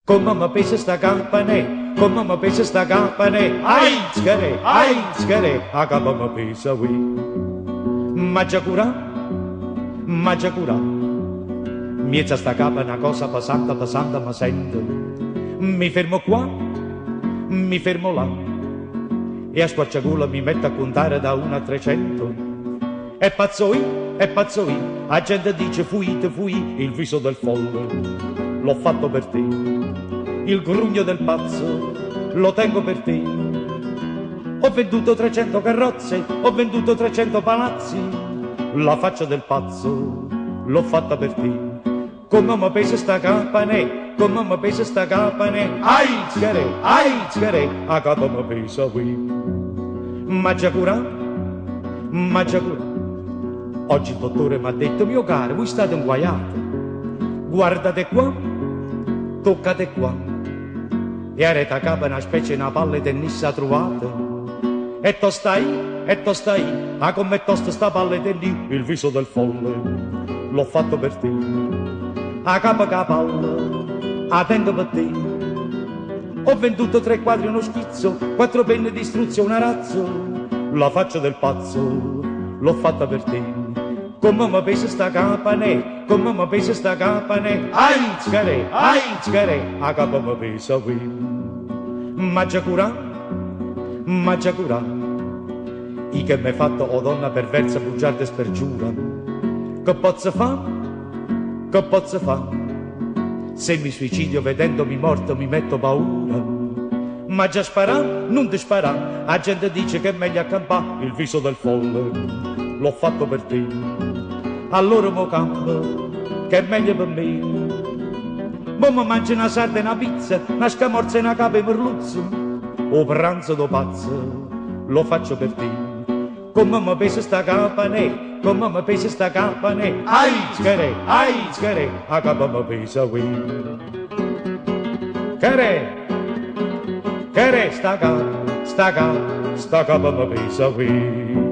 Come mi pesa sta campanè, come mi pesa sta campanè, ai scare, a capo mi pesa qui. Maggia curà, miezza sta capa una cosa pesante, pesante mi sento. Mi fermo qua, mi fermo là, e a squarciagola mi metto a contare da 1 a 300. E pazzo io, la gente dice fuite, il viso del folle. L'ho fatto per te, il grugno del pazzo lo tengo per te. Ho venduto 300 carrozze, ho venduto 300 palazzi, la faccia del pazzo l'ho fatta per te. Come mi pesa sta campanè, come mi pesa sta campanè, ai scare, a capo mi pesa qui. Maggia curà, oggi il dottore mi ha detto, mio caro, voi state inguaiati, guardate qua, toccate qua, e a rete capo una specie di una palla tennissa trovata, e to stai, a come tosta sta palla tennis, il viso del folle, l'ho fatto per te, a capo che palla, a tengo per te, ho venduto 3 quadri uno schizzo, 4 penne di struzzo e un arazzo, la faccia del pazzo l'ho fatta per te. Come mi pesa sta campanè, come mi pesa sta campanè, ai scare, a capo mi pesa qui. Maggia curà, i che m'hai fatto, o donna perversa, bugiarda e spergiura, che posso fa? Se mi suicidio vedendomi morto mi metto paura. Ma già sparà, non ti sparà, la gente dice che è meglio accampare il viso del folle, l'ho fatto per te, allora mo campo, che è meglio per me. Mo mi mangio una sarda e una pizza, una scamorza e una capa e merluzzo, o pranzo do pazzo, lo faccio per te. Come mi pesa sta campanè, come mi pesa sta campanè, ai scare, a capo mi pesa qui. Che re sta capa mi pesa qui.